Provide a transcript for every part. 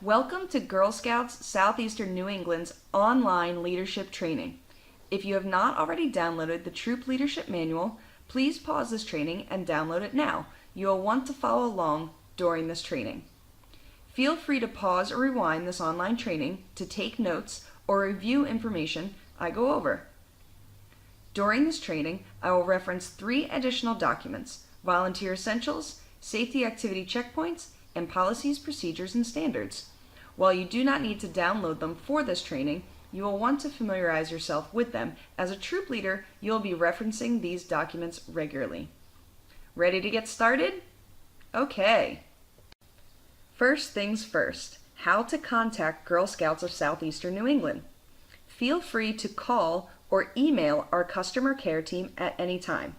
Welcome to Girl Scouts Southeastern New England's online leadership training. If you have not already downloaded the Troop Leadership Manual, please pause this training and download it now. You will want to follow along during this training. Feel free to pause or rewind this online training to take notes or review information I go over. During this training, I will reference 3 additional documents: Volunteer Essentials, Safety Activity Checkpoints, and Policies, Procedures, and Standards. While you do not need to download them for this training, you will want to familiarize yourself with them. As a troop leader, you will be referencing these documents regularly. Ready to get started? Okay. First things first, how to contact Girl Scouts of Southeastern New England. Feel free to call or email our customer care team at any time.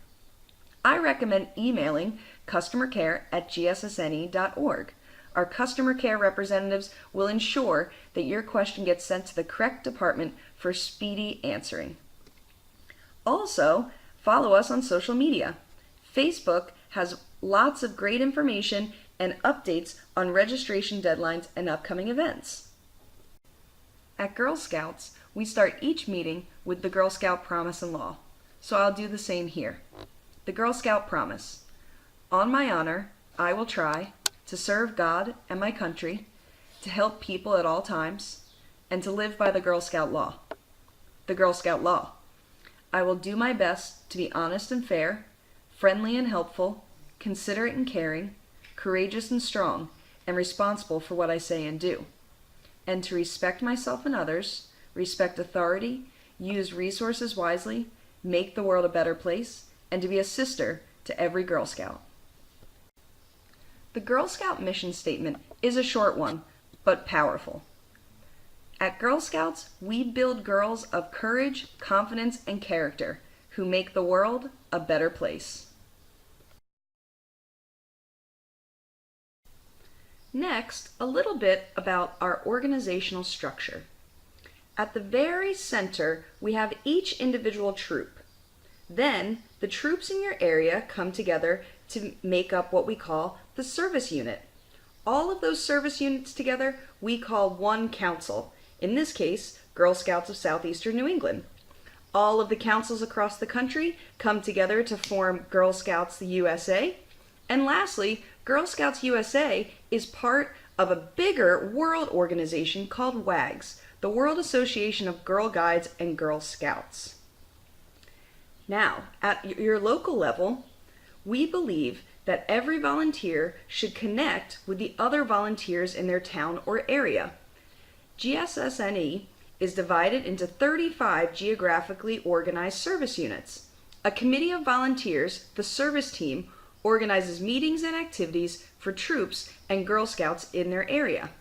I recommend emailing customercare@gssne.org. Our customer care representatives will ensure that your question gets sent to the correct department for speedy answering. Also, follow us on social media. Facebook has lots of great information and updates on registration deadlines and upcoming events. At Girl Scouts, we start each meeting with the Girl Scout Promise and Law, so I'll do the same here. The Girl Scout Promise. On my honor, I will try to serve God and my country, to help people at all times, and to live by the Girl Scout Law. The Girl Scout Law. I will do my best to be honest and fair, friendly and helpful, considerate and caring, courageous and strong, and responsible for what I say and do. And to respect myself and others, respect authority, use resources wisely, make the world a better place, and to be a sister to every Girl Scout. The Girl Scout mission statement is a short one, but powerful. At Girl Scouts, we build girls of courage, confidence, and character who make the world a better place. Next, a little bit about our organizational structure. At the very center, we have each individual troop. Then, the troops in your area come together to make up what we call the service unit. All of those service units together we call one council, in this case, Girl Scouts of Southeastern New England. All of the councils across the country come together to form Girl Scouts USA. And lastly, Girl Scouts USA is part of a bigger world organization called WAGS, the World Association of Girl Guides and Girl Scouts. Now, at your local level, we believe that every volunteer should connect with the other volunteers in their town or area. GSSNE is divided into 35 geographically organized service units. A committee of volunteers, the service team, organizes meetings and activities for troops and Girl Scouts in their area.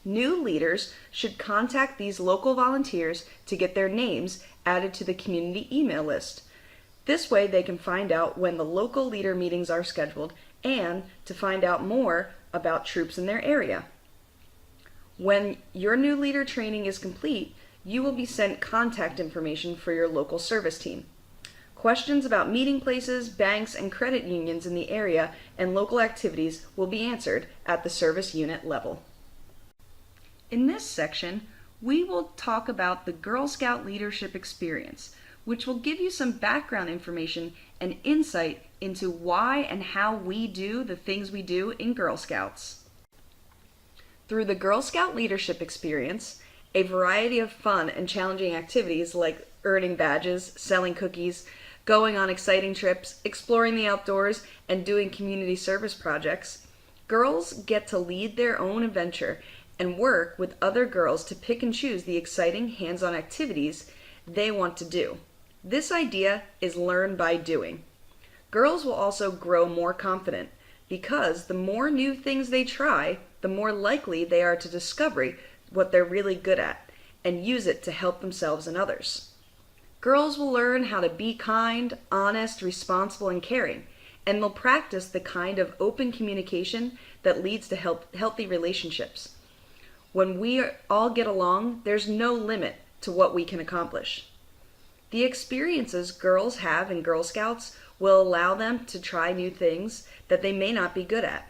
New leaders should contact these local volunteers to get their names added to the community email list. This way they can find out when the local leader meetings are scheduled and to find out more about troops in their area. When your new leader training is complete, you will be sent contact information for your local service team. Questions about meeting places, banks, and credit unions in the area and local activities will be answered at the service unit level. In this section, we will talk about the Girl Scout leadership experience, which will give you some background information and insight into why and how we do the things we do in Girl Scouts. Through the Girl Scout leadership experience, a variety of fun and challenging activities like earning badges, selling cookies, going on exciting trips, exploring the outdoors, and doing community service projects, girls get to lead their own adventure and work with other girls to pick and choose the exciting hands-on activities they want to do. This idea is learn by doing. Girls will also grow more confident because the more new things they try, the more likely they are to discover what they're really good at and use it to help themselves and others. Girls will learn how to be kind, honest, responsible, and caring, and they'll practice the kind of open communication that leads to healthy relationships. When we all get along, there's no limit to what we can accomplish. The experiences girls have in Girl Scouts will allow them to try new things that they may not be good at.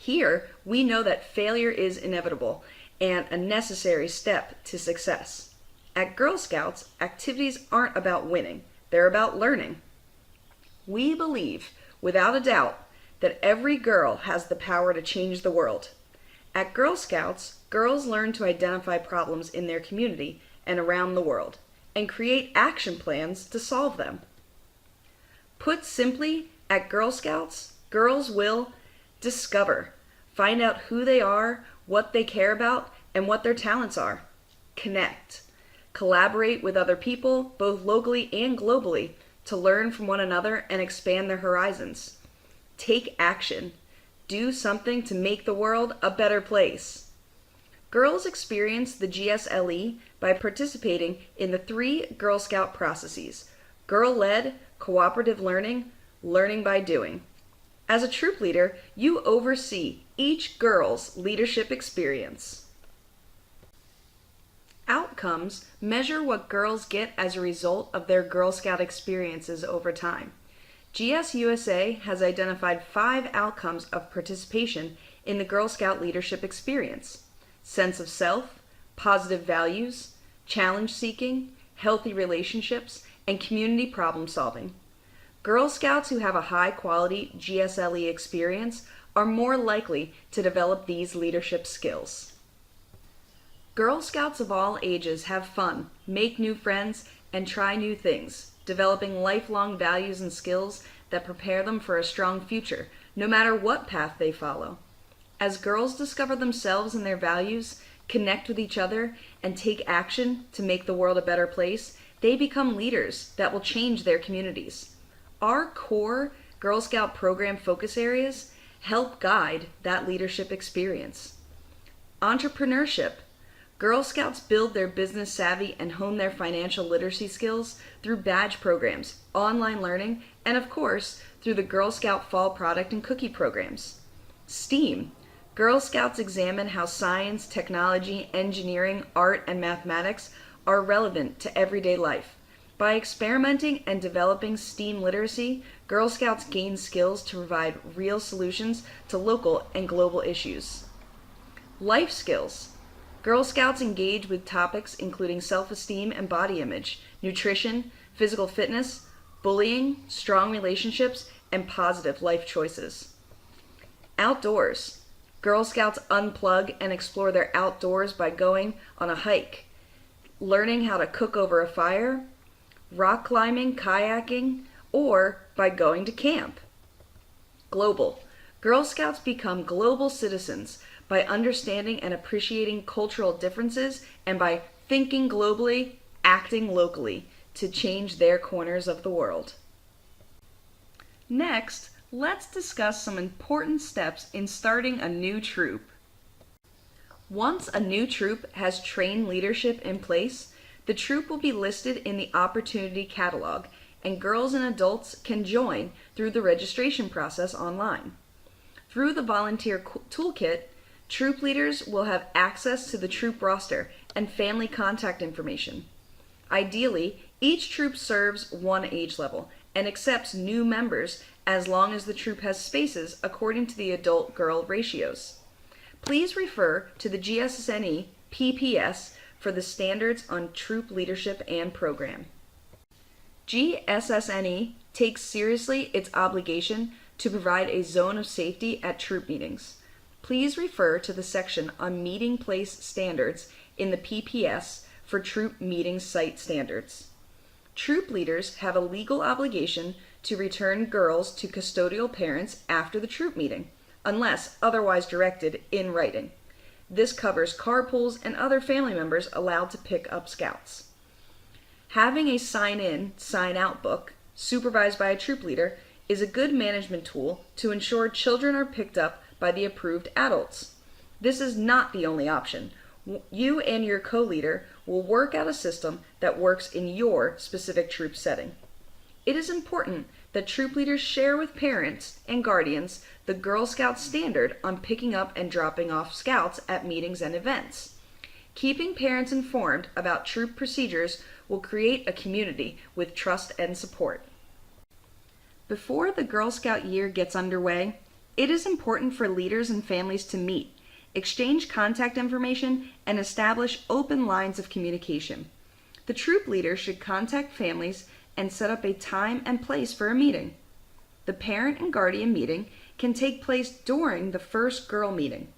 Here, we know that failure is inevitable and a necessary step to success. At Girl Scouts, activities aren't about winning, they're about learning. We believe, without a doubt, that every girl has the power to change the world. At Girl Scouts, girls learn to identify problems in their community and around the world, and create action plans to solve them. Put simply, at Girl Scouts, girls will discover, find out who they are, what they care about, and what their talents are. Connect. Collaborate with other people, both locally and globally, to learn from one another and expand their horizons. Take action. Do something to make the world a better place. Girls experience the GSLE by participating in the 3 Girl Scout processes: girl-led, cooperative learning, learning by doing. As a troop leader, you oversee each girl's leadership experience. Outcomes measure what girls get as a result of their Girl Scout experiences over time. GSUSA has identified 5 outcomes of participation in the Girl Scout leadership experience: sense of self, positive values, challenge seeking, healthy relationships, and community problem solving. Girl Scouts who have a high quality GSLE experience are more likely to develop these leadership skills. Girl Scouts of all ages have fun, make new friends, and try new things, developing lifelong values and skills that prepare them for a strong future, no matter what path they follow. As girls discover themselves and their values, connect with each other, and take action to make the world a better place, they become leaders that will change their communities. Our core Girl Scout program focus areas help guide that leadership experience. Entrepreneurship. Girl Scouts build their business savvy and hone their financial literacy skills through badge programs, online learning, and of course, through the Girl Scout Fall Product and Cookie programs. STEAM. Girl Scouts examine how science, technology, engineering, art, and mathematics are relevant to everyday life. By experimenting and developing STEAM literacy, Girl Scouts gain skills to provide real solutions to local and global issues. Life skills. Girl Scouts engage with topics including self-esteem and body image, nutrition, physical fitness, bullying, strong relationships, and positive life choices. Outdoors. Girl Scouts unplug and explore their outdoors by going on a hike, learning how to cook over a fire, rock climbing, kayaking, or by going to camp. Global. Girl Scouts become global citizens by understanding and appreciating cultural differences and by thinking globally, acting locally to change their corners of the world. Next, let's discuss some important steps in starting a new troop. Once a new troop has trained leadership in place, the troop will be listed in the opportunity catalog, and girls and adults can join through the registration process online. Through the volunteer toolkit, troop leaders will have access to the troop roster and family contact information. Ideally, each troop serves one age level and accepts new members as long as the troop has spaces according to the adult-girl ratios. Please refer to the GSSNE PPS for the standards on troop leadership and program. GSSNE takes seriously its obligation to provide a zone of safety at troop meetings. Please refer to the section on meeting place standards in the PPS for troop meeting site standards. Troop leaders have a legal obligation to return girls to custodial parents after the troop meeting, unless otherwise directed in writing. This covers carpools and other family members allowed to pick up scouts. Having a sign-in, sign-out book, supervised by a troop leader, is a good management tool to ensure children are picked up by the approved adults. This is not the only option. You and your co-leader will work out a system that works in your specific troop setting. It is important that troop leaders share with parents and guardians the Girl Scout standard on picking up and dropping off scouts at meetings and events. Keeping parents informed about troop procedures will create a community with trust and support. Before the Girl Scout year gets underway, it is important for leaders and families to meet, exchange contact information, and establish open lines of communication. The troop leader should contact families and set up a time and place for a meeting. The parent and guardian meeting can take place during the first girl meeting.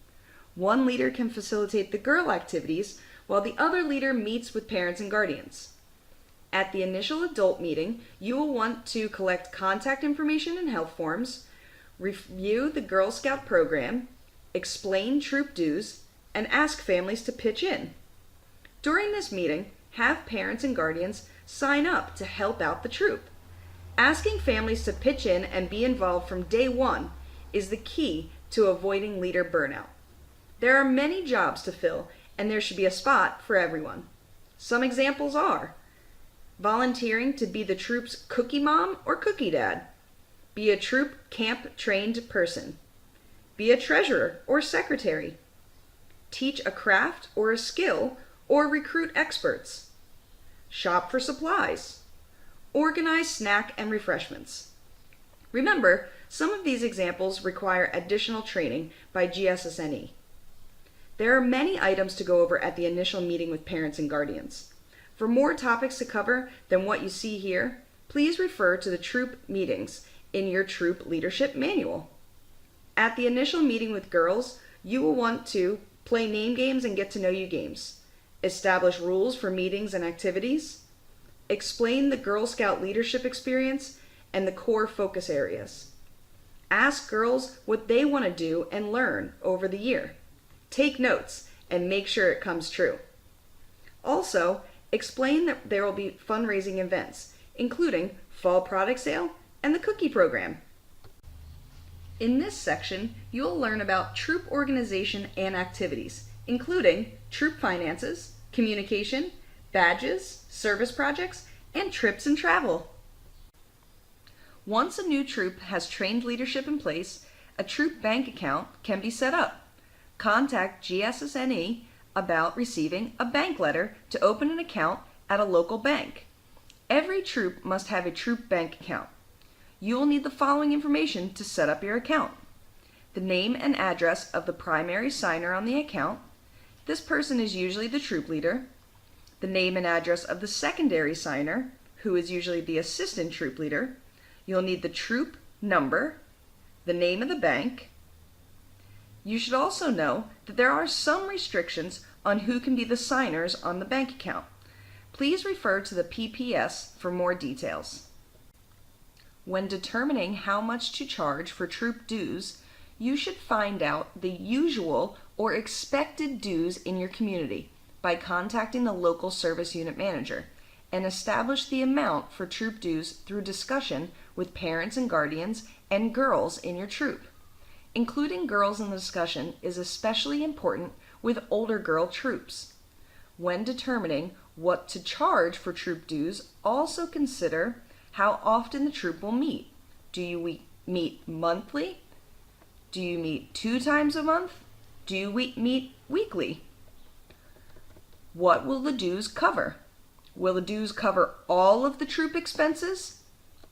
One leader can facilitate the girl activities while the other leader meets with parents and guardians. At the initial adult meeting, you will want to collect contact information and health forms, review the Girl Scout program, explain troop dues, and ask families to pitch in. During this meeting, have parents and guardians sign up to help out the troop. Asking families to pitch in and be involved from day one is the key to avoiding leader burnout. There are many jobs to fill, and there should be a spot for everyone. Some examples are volunteering to be the troop's cookie mom or cookie dad, be a troop camp trained person, be a treasurer or secretary, teach a craft or a skill or recruit experts, shop for supplies, organize snack and refreshments. Remember, some of these examples require additional training by GSSNE. There are many items to go over at the initial meeting with parents and guardians. For more topics to cover than what you see here, please refer to the troop meetings in your troop leadership manual. At the initial meeting with girls, you will want to play name games and get to know you games, establish rules for meetings and activities, explain the Girl Scout leadership experience and the core focus areas. Ask girls what they want to do and learn over the year. Take notes and make sure it comes true. Also, explain that there will be fundraising events, including fall product sale and the cookie program. In this section, you'll learn about troop organization and activities, including troop finances, communication, badges, service projects, and trips and travel. Once a new troop has trained leadership in place, a troop bank account can be set up. Contact GSSNE about receiving a bank letter to open an account at a local bank. Every troop must have a troop bank account. You will need the following information to set up your account: the name and address of the primary signer on the account. This person is usually the troop leader. The name and address of the secondary signer, who is usually the assistant troop leader. You'll need the troop number, the name of the bank. You should also know that there are some restrictions on who can be the signers on the bank account. Please refer to the PPS for more details. When determining how much to charge for troop dues, you should find out the usual or expected dues in your community by contacting the local service unit manager and establish the amount for troop dues through discussion with parents and guardians and girls in your troop. Including girls in the discussion is especially important with older girl troops. When determining what to charge for troop dues, also consider how often the troop will meet. Do you meet monthly? Do you meet 2 times a month? Do you meet weekly? What will the dues cover? Will the dues cover all of the troop expenses?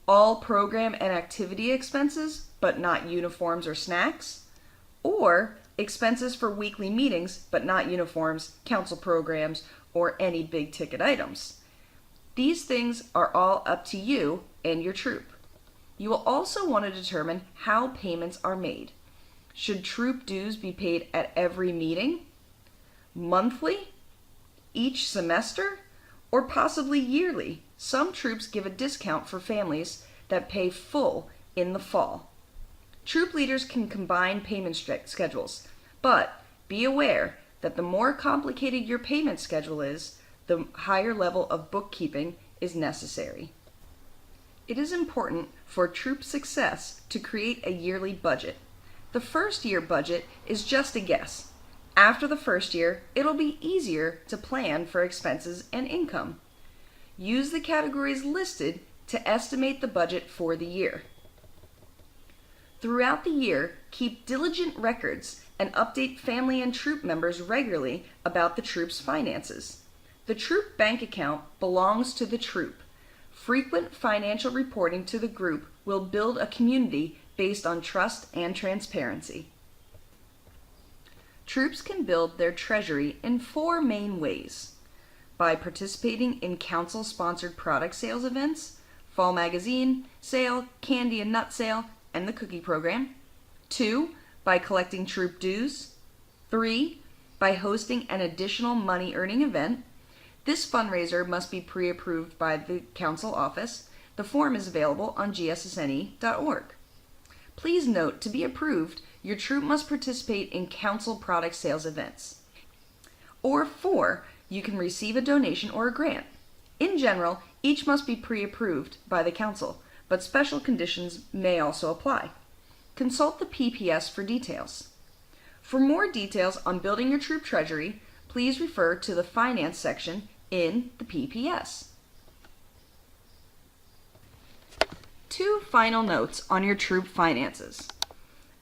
All program and activity expenses, but not uniforms or snacks? Or expenses for weekly meetings, but not uniforms, council programs, or any big ticket items? These things are all up to you and your troop. You will also want to determine how payments are made. Should troop dues be paid at every meeting, monthly, each semester, or possibly yearly? Some troops give a discount for families that pay full in the fall. Troop leaders can combine payment schedules, but be aware that the more complicated your payment schedule is, the higher level of bookkeeping is necessary. It is important for troop success to create a yearly budget. The first year budget is just a guess. After the first year, it'll be easier to plan for expenses and income. Use the categories listed to estimate the budget for the year. Throughout the year, keep diligent records and update family and troop members regularly about the troop's finances. The troop bank account belongs to the troop. Frequent financial reporting to the group will build a community based on trust and transparency. Troops can build their treasury in 4 main ways: by participating in council-sponsored product sales events, fall magazine sale, candy and nut sale, and the cookie program. 2, by collecting troop dues. 3, by hosting an additional money-earning event. This fundraiser must be pre-approved by the council office. The form is available on gssne.org. Please note, to be approved, your troop must participate in council product sales events. Or 4, you can receive a donation or a grant. In general, each must be pre-approved by the council, but special conditions may also apply. Consult the PPS for details. For more details on building your troop treasury, please refer to the Finance section in the PPS. 2 final notes on your troop finances.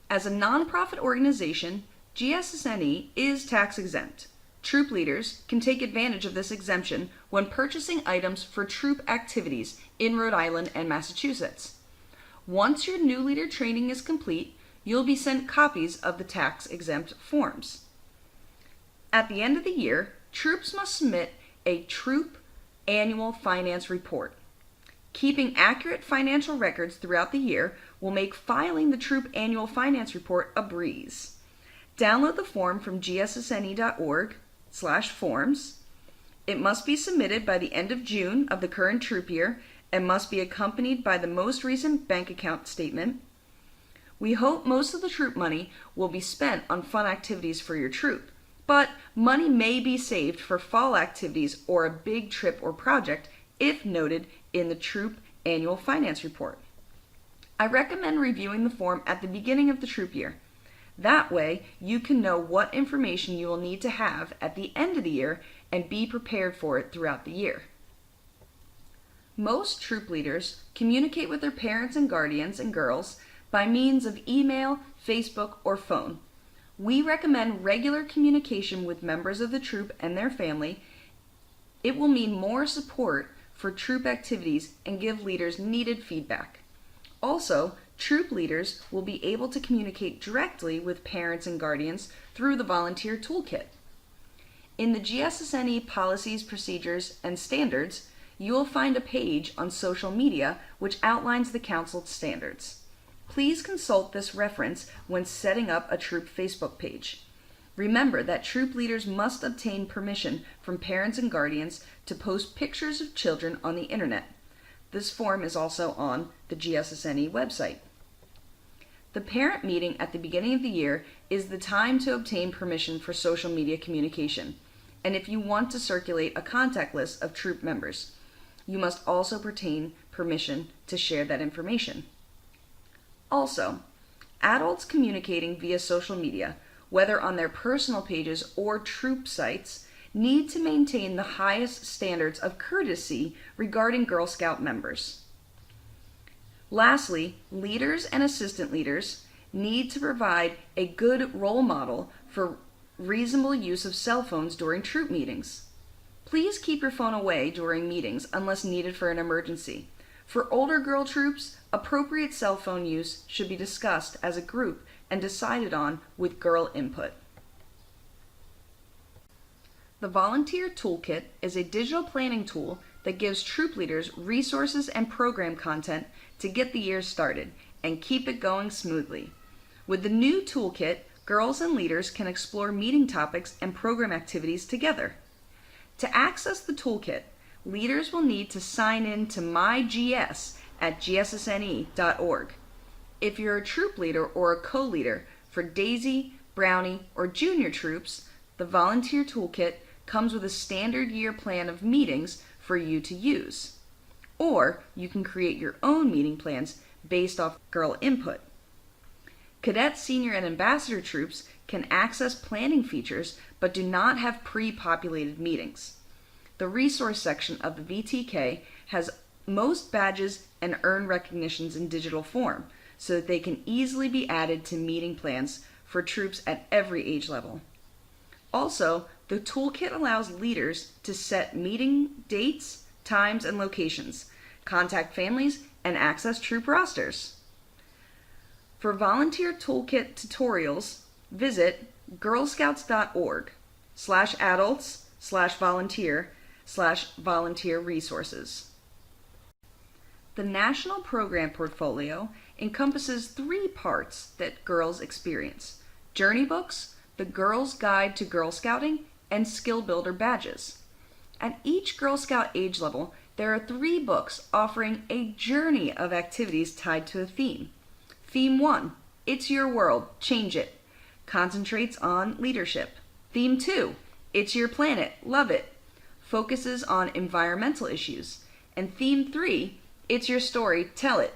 As a nonprofit organization, GSSNE is tax exempt. Troop leaders can take advantage of this exemption when purchasing items for troop activities in Rhode Island and Massachusetts. Once your new leader training is complete, you'll be sent copies of the tax-exempt forms. At the end of the year, troops must submit a troop annual finance report. Keeping accurate financial records throughout the year will make filing the troop annual finance report a breeze. Download the form from gssne.org/forms. It must be submitted by the end of June of the current troop year and must be accompanied by the most recent bank account statement. We hope most of the troop money will be spent on fun activities for your troop, but money may be saved for fall activities or a big trip or project if noted in the troop annual finance report. I recommend reviewing the form at the beginning of the troop year. That way, you can know what information you will need to have at the end of the year and be prepared for it throughout the year. Most troop leaders communicate with their parents and guardians and girls by means of email, Facebook, or phone. We recommend regular communication with members of the troop and their family. It will mean more support for troop activities and give leaders needed feedback. Also, troop leaders will be able to communicate directly with parents and guardians through the Volunteer Toolkit. In the GSSNE Policies, Procedures, and Standards, you will find a page on social media which outlines the Council's standards. Please consult this reference when setting up a troop Facebook page. Remember that troop leaders must obtain permission from parents and guardians to post pictures of children on the internet. This form is also on the GSSNE website. The parent meeting at the beginning of the year is the time to obtain permission for social media communication, and if you want to circulate a contact list of troop members, you must also obtain permission to share that information. Also, adults communicating via social media, whether on their personal pages or troop sites, need to maintain the highest standards of courtesy regarding Girl Scout members. Lastly, leaders and assistant leaders need to provide a good role model for reasonable use of cell phones during troop meetings. Please keep your phone away during meetings unless needed for an emergency. For older girl troops, appropriate cell phone use should be discussed as a group and decided on with girl input. The Volunteer Toolkit is a digital planning tool that gives troop leaders resources and program content to get the year started and keep it going smoothly. With the new toolkit, girls and leaders can explore meeting topics and program activities together. To access the toolkit, leaders will need to sign in to MyGS at gssne.org. If you're a troop leader or a co-leader for Daisy, Brownie, or junior troops, the Volunteer Toolkit comes with a standard year plan of meetings for you to use. Or you can create your own meeting plans based off girl input. Cadet, senior, and ambassador troops can access planning features but do not have pre-populated meetings. The resource section of the VTK has most badges and earn recognitions in digital form so that they can easily be added to meeting plans for troops at every age level. Also, the toolkit allows leaders to set meeting dates, times, and locations, contact families, and access troop rosters. For volunteer toolkit tutorials, visit girlscouts.org/adults/volunteer/volunteer resources. The National Program Portfolio encompasses 3 parts that girls experience: journey books, the Girl's Guide to Girl Scouting, and Skill Builder badges. At each Girl Scout age level, there are 3 books offering a journey of activities tied to a theme. Theme 1, It's Your World, Change It, concentrates on leadership. Theme 2, It's Your Planet, Love It, focuses on environmental issues. And Theme 3, It's Your Story, Tell It,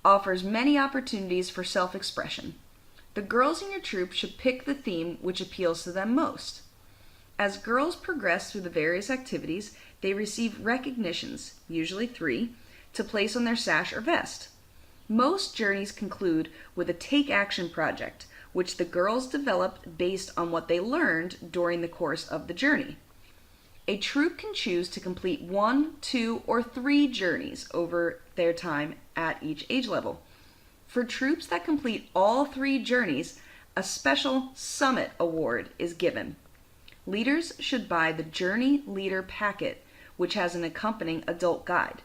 offers many opportunities for self-expression. The girls in your troop should pick the theme which appeals to them most. As girls progress through the various activities, they receive recognitions, usually 3, to place on their sash or vest. Most journeys conclude with a take action project, which the girls develop based on what they learned during the course of the journey. A troop can choose to complete 1, 2, or 3 journeys over their time at each age level. For troops that complete all 3 journeys, a special Summit Award is given. Leaders should buy the Journey Leader Packet, which has an accompanying adult guide.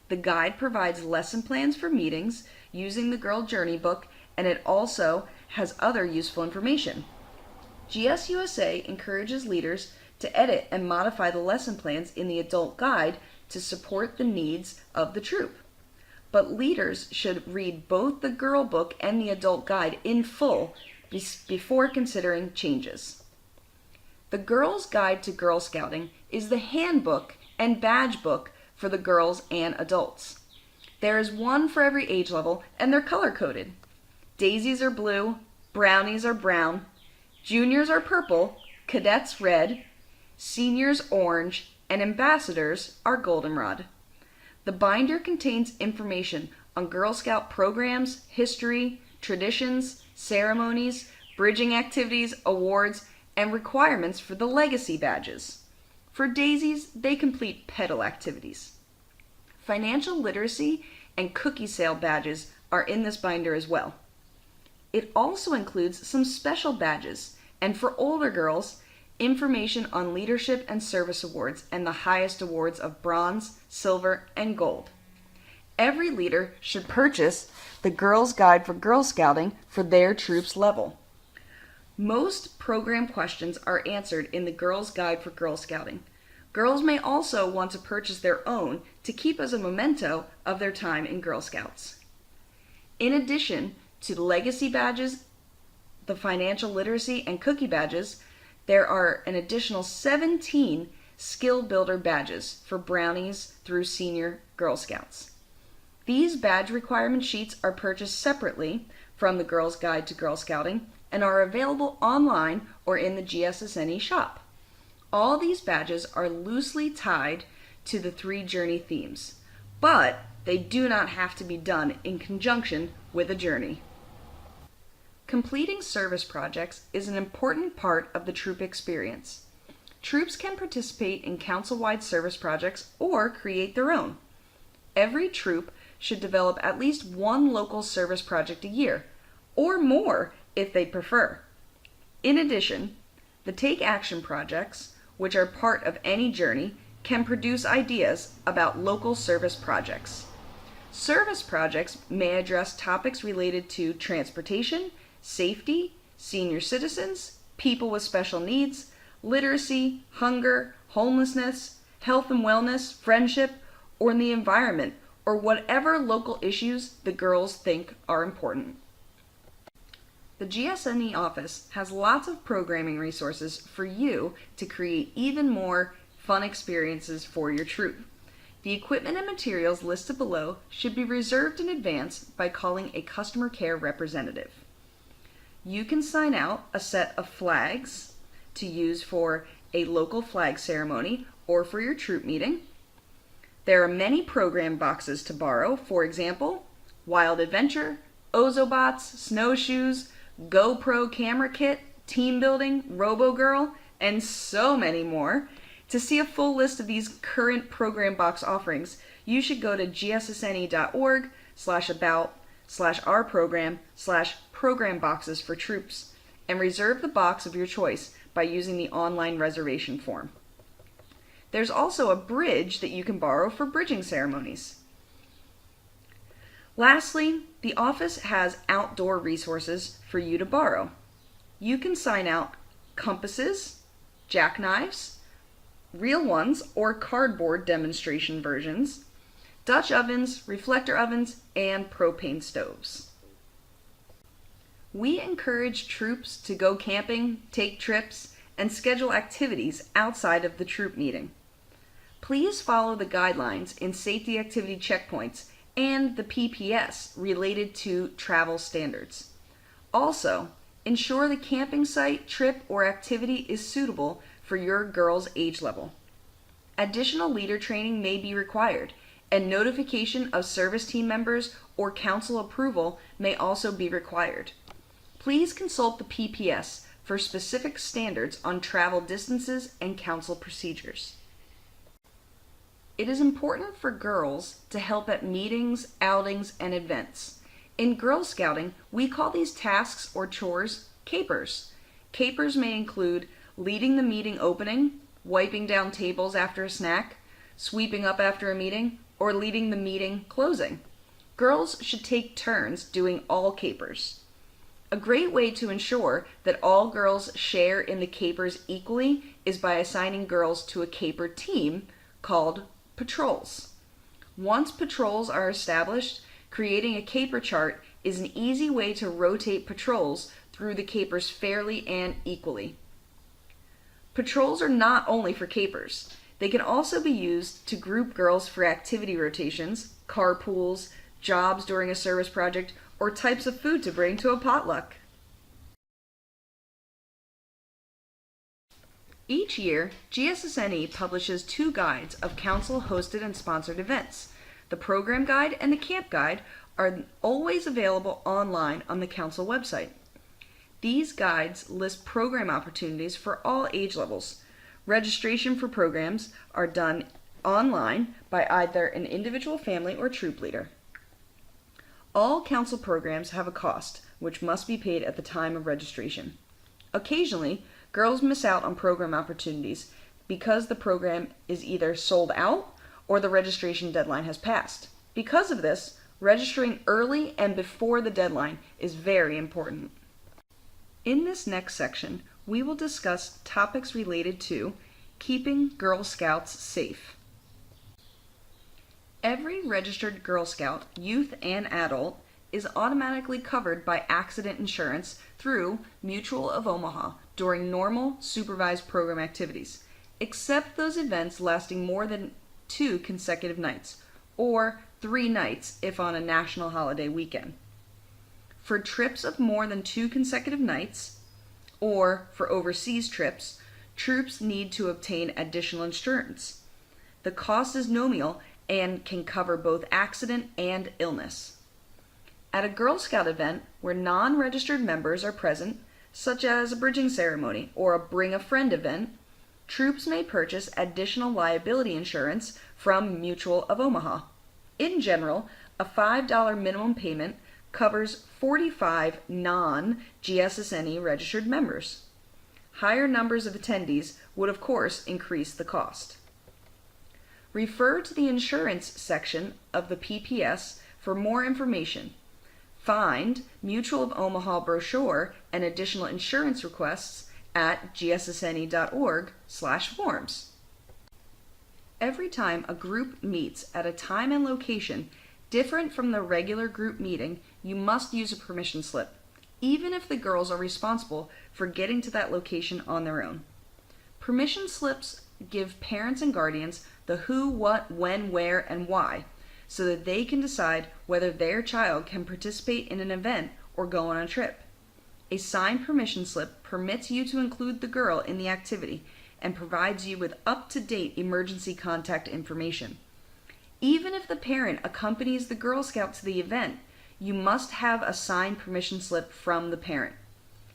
The guide provides lesson plans for meetings using the Girl Journey book, and it also has other useful information. GSUSA encourages leaders to edit and modify the lesson plans in the adult guide to support the needs of the troop. But leaders should read both the Girl book and the adult guide in full before considering changes. The Girl's Guide to Girl Scouting is the handbook and badge book for the girls and adults. There is one for every age level, and they're color-coded. Daisies are blue, brownies are brown, juniors are purple, cadets red, seniors orange, and ambassadors are goldenrod. The binder contains information on Girl Scout programs, history, traditions, ceremonies, bridging activities, awards, and requirements for the legacy badges. For daisies, they complete pedal activities. Financial literacy and cookie sale badges are in this binder as well. It also includes some special badges, and for older girls, information on leadership and service awards and the highest awards of bronze, silver, and gold. Every leader should purchase the Girl's Guide for Girl Scouting for their troop's level. Most program questions are answered in the Girl's Guide for Girl Scouting. Girls may also want to purchase their own to keep as a memento of their time in Girl Scouts. In addition to the legacy badges, the financial literacy, and cookie badges, there are an additional 17 skill builder badges for brownies through senior Girl Scouts. These badge requirement sheets are purchased separately from the Girl's Guide to Girl Scouting and are available online or in the GSSNE shop. All these badges are loosely tied to the 3 journey themes, but they do not have to be done in conjunction with a journey. Completing service projects is an important part of the troop experience. Troops can participate in council-wide service projects or create their own. Every troop should develop at least 1 local service project a year, or more if they prefer. In addition, the Take Action projects, which are part of any journey, can produce ideas about local service projects. Service projects may address topics related to transportation, safety, senior citizens, people with special needs, literacy, hunger, homelessness, health and wellness, friendship, or the environment, or whatever local issues the girls think are important. The GSNE office has lots of programming resources for you to create even more fun experiences for your troop. The equipment and materials listed below should be reserved in advance by calling a customer care representative. You can sign out a set of flags to use for a local flag ceremony or for your troop meeting. There are many program boxes to borrow, for example, Wild Adventure, Ozobots, Snowshoes, GoPro camera kit, team building, RoboGirl, and so many more. To see a full list of these current program box offerings, you should go to gssne.org/about/. our program program boxes for troops and reserve the box of your choice by using the online reservation form. There's also a bridge that you can borrow for bridging ceremonies. Lastly, the office has outdoor resources for you to borrow. You can sign out compasses, jackknives, real ones or cardboard demonstration versions, Dutch ovens, reflector ovens, and propane stoves. We encourage troops to go camping, take trips, and schedule activities outside of the troop meeting. Please follow the guidelines in safety activity checkpoints and the PPS related to travel standards. Also, ensure the camping site, trip, or activity is suitable for your girl's age level. Additional leader training may be required, and notification of service team members or council approval may also be required. Please consult the PPS for specific standards on travel distances and council procedures. It is important for girls to help at meetings, outings, and events. In Girl Scouting, we call these tasks or chores capers. Capers may include leading the meeting opening, wiping down tables after a snack, sweeping up after a meeting, or leading the meeting closing. Girls should take turns doing all capers. A great way to ensure that all girls share in the capers equally is by assigning girls to a caper team called patrols. Once patrols are established, creating a caper chart is an easy way to rotate patrols through the capers fairly and equally. Patrols are not only for capers. They can also be used to group girls for activity rotations, carpools, jobs during a service project, or types of food to bring to a potluck. Each year, GSSNE publishes 2 guides of council-hosted and sponsored events. The program guide and the camp guide are always available online on the council website. These guides list program opportunities for all age levels. Registration for programs are done online by either an individual family or troop leader. All council programs have a cost, which must be paid at the time of registration. Occasionally, girls miss out on program opportunities because the program is either sold out or the registration deadline has passed. Because of this, registering early and before the deadline is very important. In this next section, we will discuss topics related to keeping Girl Scouts safe. Every registered Girl Scout, youth and adult, is automatically covered by accident insurance through Mutual of Omaha during normal supervised program activities, except those events lasting more than 2 consecutive nights, or 3 nights if on a national holiday weekend. For trips of more than 2 consecutive nights, or for overseas trips, troops need to obtain additional insurance. The cost is nominal and can cover both accident and illness. At a Girl Scout event where non-registered members are present, such as a bridging ceremony or a Bring a Friend event, troops may purchase additional liability insurance from Mutual of Omaha. In general, a $5 minimum payment covers 45 non-GSSNE registered members. Higher numbers of attendees would of course increase the cost. Refer to the insurance section of the PPS for more information. Find Mutual of Omaha brochure and additional insurance requests at gssne.org/forms. Every time a group meets at a time and location different from the regular group meeting, you must use a permission slip, even if the girls are responsible for getting to that location on their own. Permission slips give parents and guardians the who, what, when, where, and why, so that they can decide whether their child can participate in an event or go on a trip. A signed permission slip permits you to include the girl in the activity and provides you with up-to-date emergency contact information. Even if the parent accompanies the Girl Scout to the event, you must have a signed permission slip from the parent.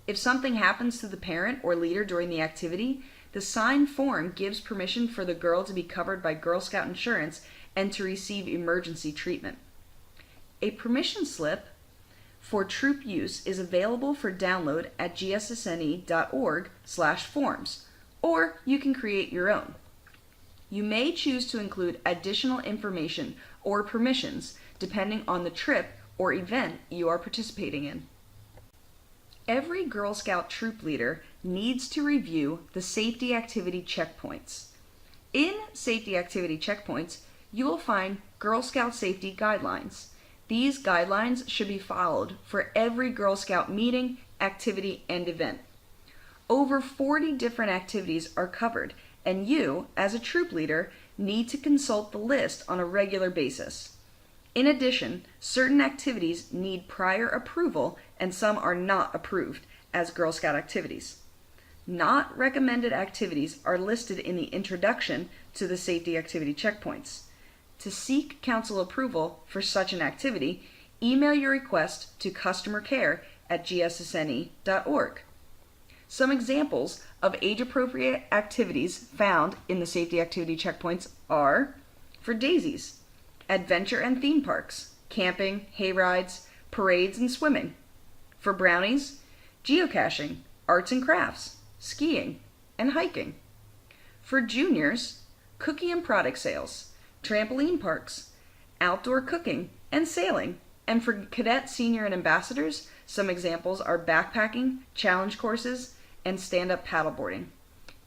If something happens to the parent or leader during the activity, the signed form gives permission for the girl to be covered by Girl Scout insurance and to receive emergency treatment. A permission slip for troop use is available for download at gssne.org/forms, or you can create your own. You may choose to include additional information or permissions depending on the trip or event you are participating in. Every Girl Scout troop leader needs to review the safety activity checkpoints. In safety activity checkpoints, you will find Girl Scout safety guidelines. These guidelines should be followed for every Girl Scout meeting, activity, and event. Over 40 different activities are covered, and you, as a troop leader, need to consult the list on a regular basis. In addition, certain activities need prior approval and some are not approved as Girl Scout activities. Not recommended activities are listed in the introduction to the safety activity checkpoints. To seek council approval for such an activity, email your request to customercare@gssne.org. Some examples of age-appropriate activities found in the safety activity checkpoints are, for daisies, adventure and theme parks, camping, hay rides, parades, and swimming. For brownies, geocaching, arts and crafts, skiing, and hiking. For juniors, cookie and product sales, trampoline parks, outdoor cooking, and sailing. And for cadet, senior, and ambassadors, some examples are backpacking, challenge courses, and stand-up paddleboarding.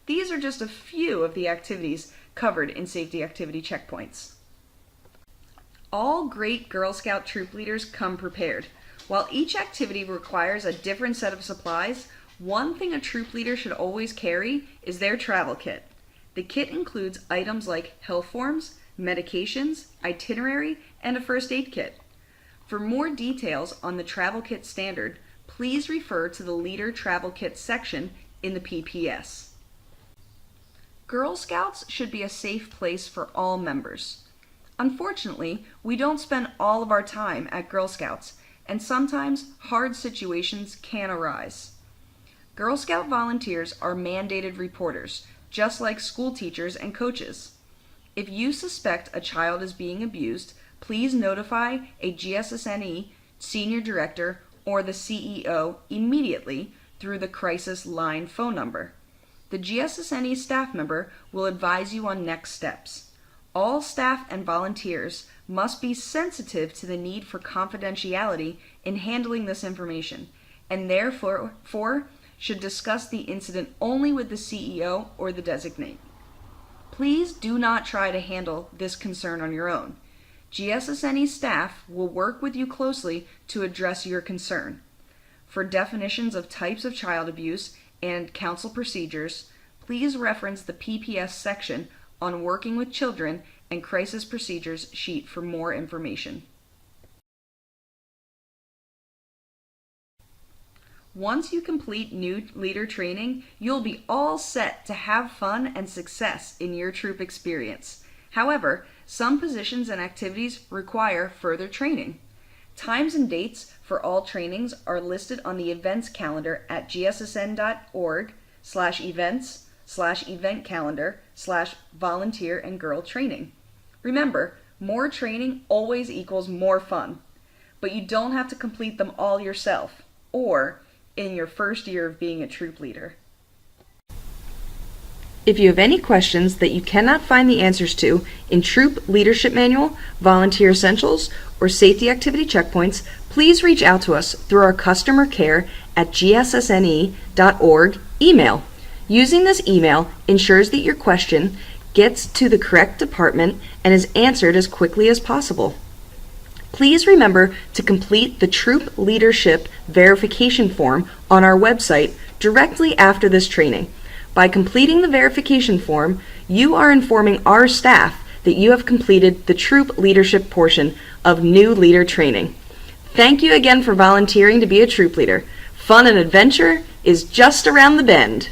These are just a few of the activities covered in safety activity checkpoints. All great Girl Scout troop leaders come prepared. While each activity requires a different set of supplies, one thing a troop leader should always carry is their travel kit. The kit includes items like health forms, medications, itinerary, and a first aid kit. For more details on the travel kit standard, please refer to the Leader Travel Kit section in the PPS. Girl Scouts should be a safe place for all members. Unfortunately, we don't spend all of our time at Girl Scouts, and sometimes hard situations can arise. Girl Scout volunteers are mandated reporters, just like school teachers and coaches. If you suspect a child is being abused, please notify a GSSNE senior director or the CEO immediately through the crisis line phone number. The GSSNE staff member will advise you on next steps. All staff and volunteers must be sensitive to the need for confidentiality in handling this information, and therefore should discuss the incident only with the CEO or the designate. Please do not try to handle this concern on your own. GSSNE staff will work with you closely to address your concern. For definitions of types of child abuse and council procedures, please reference the PPS section on Working with Children and Crisis Procedures sheet for more information. Once you complete new leader training, you'll be all set to have fun and success in your troop experience. However, some positions and activities require further training. Times and dates for all trainings are listed on the events calendar at gssn.org/events/event calendar/volunteer and girl training. Remember, more training always equals more fun, but you don't have to complete them all yourself or in your first year of being a troop leader. If you have any questions that you cannot find the answers to in Troop Leadership Manual, Volunteer Essentials, or Safety Activity Checkpoints, please reach out to us through our customer care at gssne.org email. Using this email ensures that your question gets to the correct department and is answered as quickly as possible. Please remember to complete the Troop Leadership Verification Form on our website directly after this training. By completing the verification form, you are informing our staff that you have completed the troop leadership portion of new leader training. Thank you again for volunteering to be a troop leader. Fun and adventure is just around the bend.